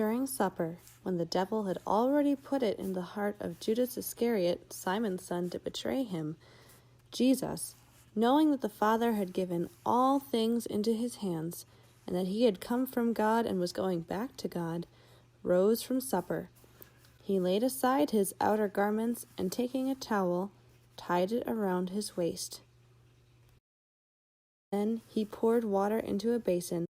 During supper, when the devil had already put it in the heart of Judas Iscariot, Simon's son, to betray him, Jesus, knowing that the Father had given all things into his hands, and that he had come from God and was going back to God, rose from supper. He laid aside his outer garments, and taking a towel, tied it around his waist. Then he poured water into a basin,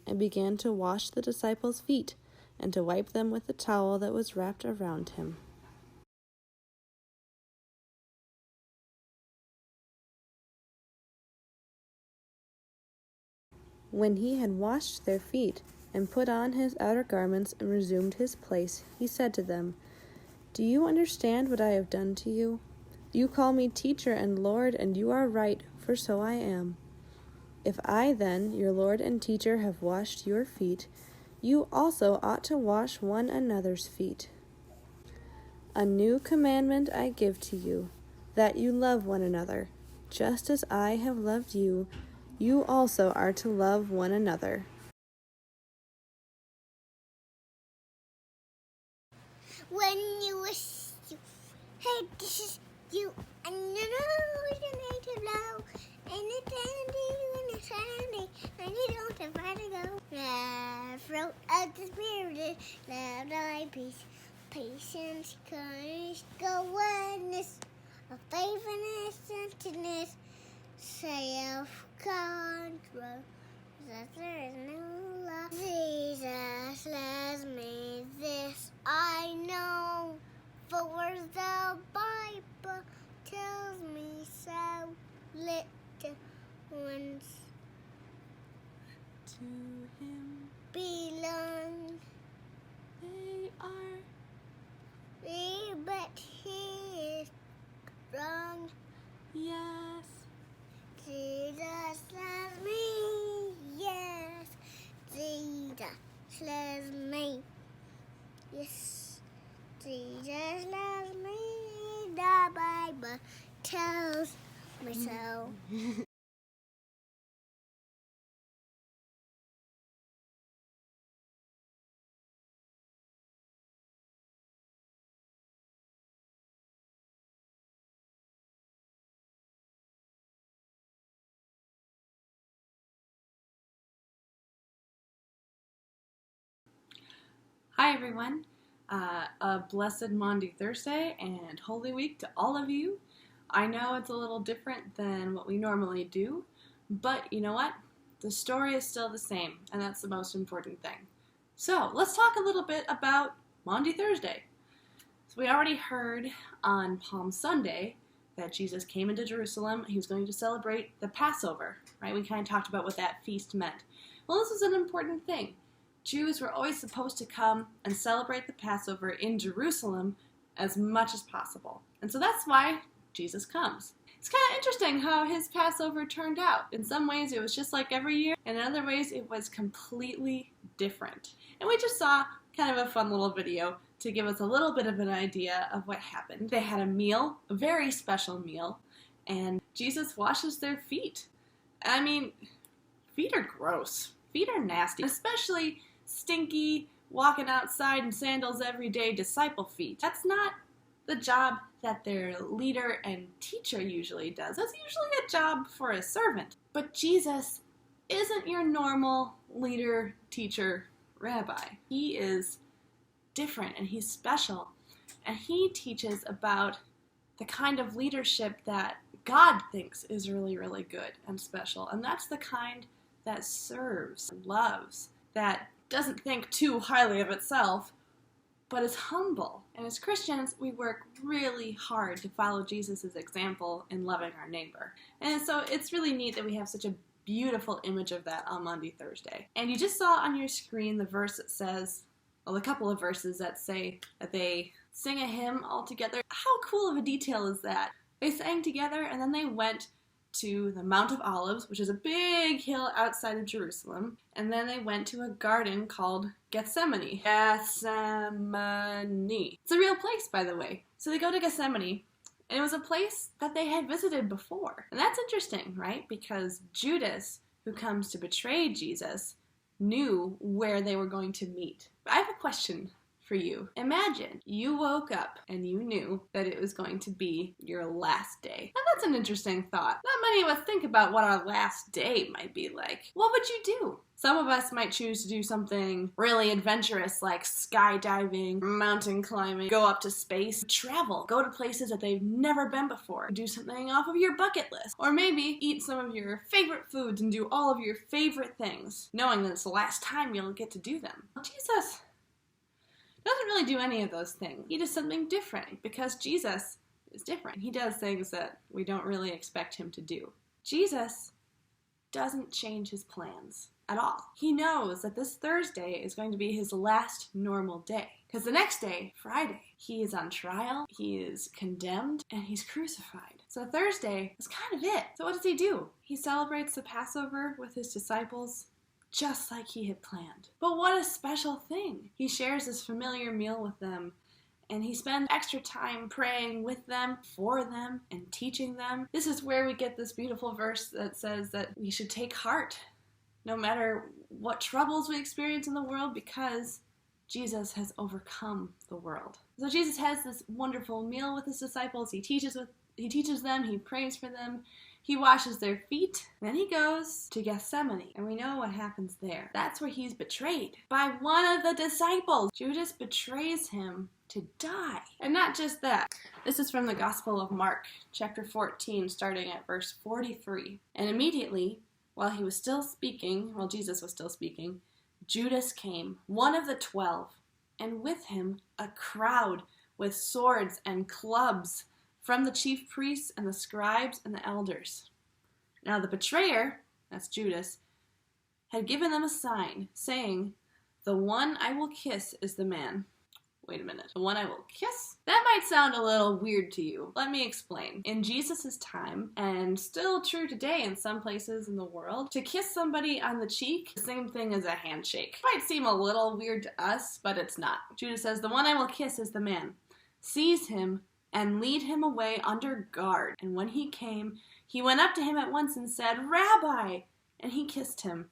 and began to wash the disciples' feet, and to wipe them with the towel that was wrapped around him. When he had washed their feet, and put on his outer garments, and resumed his place, he said to them, "Do you understand what I have done to you? You call me teacher and Lord, and you are right, for so I am. If I then, your Lord and teacher, have washed your feet, you also ought to wash one another's feet. A new commandment I give to you, that you love one another. Just as I have loved you, you also are to love one another." When you wish you, hey, this is you, and you know you need to know, and it's Sunday, and it's Sunday, and you don't have far to go. The fruit of the Spirit, love, joy, peace, patience, courage, goodness, faithfulness, gentleness, self-control. That there is no love. Jesus loves me, this I know, for the Bible tells me so. Little ones To him belong, they are free, but he is strong. yes. Jesus loves me, yes. Jesus loves me, yes. Jesus loves me, the Bible tells me so. Hi everyone, a blessed Maundy Thursday and Holy Week to all of you. I know it's a little different than what we normally do, but you know what? The story is still the same, and that's the most important thing. So let's talk a little bit about Maundy Thursday. So we already heard on Palm Sunday that Jesus came into Jerusalem. He was going to celebrate the Passover, right? We kind of talked about what that feast meant. Well, this is an important thing. Jews were always supposed to come and celebrate the Passover in Jerusalem as much as possible. And so that's why Jesus comes. It's kind of interesting how his Passover turned out. In some ways it was just like every year, and in other ways it was completely different. And we just saw kind of a fun little video to give us a little bit of an idea of what happened. They had a meal, a very special meal, and Jesus washes their feet. I mean, feet are gross. Feet are nasty, especially stinky, walking outside in sandals every day disciple feet. That's not the job that their leader and teacher usually does. That's usually a job for a servant. But Jesus isn't your normal leader, teacher, rabbi. He is different and he's special. And he teaches about the kind of leadership that God thinks is really, really good and special. And that's the kind that serves, loves, that doesn't think too highly of itself, but is humble. And as Christians, we work really hard to follow Jesus' example in loving our neighbor. And so it's really neat that we have such a beautiful image of that on Maundy Thursday. And you just saw on your screen the verse that says, well, a couple of verses that say that they sing a hymn all together. How cool of a detail is that? They sang together and then they went to the Mount of Olives, which is a big hill outside of Jerusalem, and then they went to a garden called Gethsemane. Gethsemane. It's a real place, by the way. So they go to Gethsemane, and it was a place that they had visited before. And that's interesting, right? Because Judas, who comes to betray Jesus, knew where they were going to meet. But I have a question for you. Imagine you woke up and you knew that it was going to be your last day. Now that's an interesting thought. Not many of us think about what our last day might be like. What would you do? Some of us might choose to do something really adventurous like skydiving, mountain climbing, go up to space, travel, go to places that they've never been before, do something off of your bucket list, or maybe eat some of your favorite foods and do all of your favorite things, knowing that it's the last time you'll get to do them. Well, Jesus doesn't really do any of those things. He does something different because Jesus is different. He does things that we don't really expect him to do. Jesus doesn't change his plans at all. He knows that this Thursday is going to be his last normal day. Because the next day, Friday, he is on trial, he is condemned, and he's crucified. So Thursday is kind of it. So what does he do? He celebrates the Passover with his disciples, just like he had planned. But what a special thing. He shares this familiar meal with them, and he spends extra time praying with them, for them, and teaching them. This is where we get this beautiful verse that says that we should take heart no matter what troubles we experience in the world, because Jesus has overcome the world. So Jesus has this wonderful meal with his disciples. He teaches them, he prays for them, he washes their feet, then he goes to Gethsemane, and we know what happens there. That's where he's betrayed by one of the disciples. Judas betrays him to die. And not just that. This is from the Gospel of Mark, chapter 14, starting at verse 43. And immediately, while Jesus was still speaking, Judas came, one of the 12, and with him a crowd with swords and clubs, from the chief priests and the scribes and the elders. Now the betrayer, that's Judas, had given them a sign, saying, "The one I will kiss is the man." Wait a minute. The one I will kiss? That might sound a little weird to you. Let me explain. In Jesus' time, and still true today in some places in the world, to kiss somebody on the cheek, the same thing as a handshake. Might seem a little weird to us, but it's not. Judas says, "The one I will kiss is the man. Seize him and lead him away under guard." And when he came, he went up to him at once and said, "Rabbi!" And he kissed him.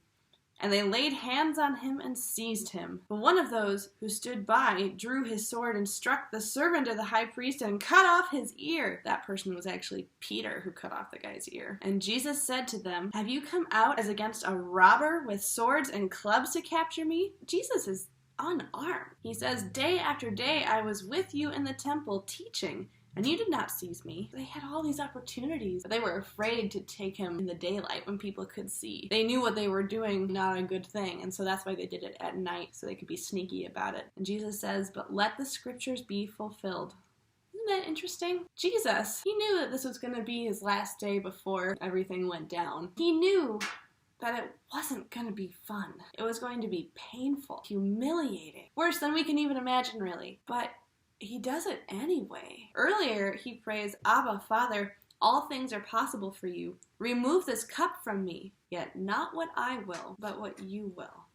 And they laid hands on him and seized him. But one of those who stood by drew his sword and struck the servant of the high priest and cut off his ear. That person was actually Peter, who cut off the guy's ear. And Jesus said to them, "Have you come out as against a robber with swords and clubs to capture me?" Jesus is unarmed. He says, "Day after day I was with you in the temple teaching, and you did not seize me." They had all these opportunities, but they were afraid to take him in the daylight when people could see. They knew what they were doing, not a good thing, and so that's why they did it at night, so they could be sneaky about it. And Jesus says, "But let the scriptures be fulfilled." Isn't that interesting? Jesus, he knew that this was going to be his last day before everything went down. He knew that it wasn't going to be fun. It was going to be painful, humiliating, worse than we can even imagine, really. But he does it anyway. Earlier, he prays, "Abba, Father, all things are possible for you. Remove this cup from me, yet not what I will, but what you will."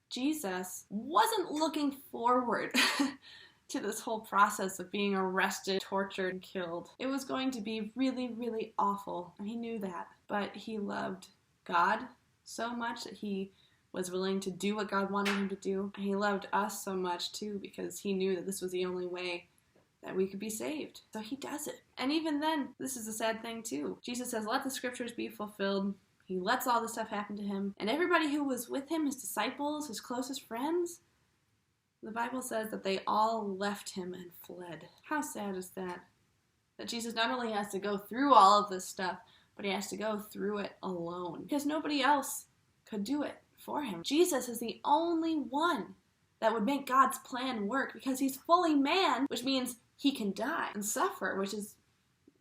Jesus wasn't looking forward to this whole process of being arrested, tortured, and killed. It was going to be really, really awful, and he knew that. But he loved God so much that he was willing to do what God wanted him to do. And he loved us so much too, because he knew that this was the only way that we could be saved. So he does it. And even then, this is a sad thing too. Jesus says, "Let the scriptures be fulfilled." He lets all this stuff happen to him. And everybody who was with him, his disciples, his closest friends, the Bible says that they all left him and fled. How sad is that? That Jesus not only has to go through all of this stuff, but he has to go through it alone. Because nobody else could do it for him. Jesus is the only one that would make God's plan work, because he's fully man, which means he can die and suffer, which is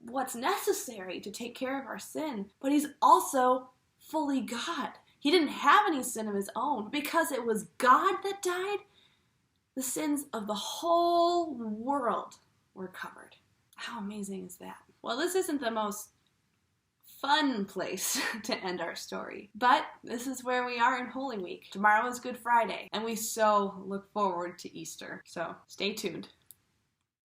what's necessary to take care of our sin. But he's also fully God. He didn't have any sin of his own. Because it was God that died, the sins of the whole world were covered. How amazing is that? Well, this isn't the most fun place to end our story. But this is where we are in Holy Week. Tomorrow is Good Friday, and we so look forward to Easter. So stay tuned.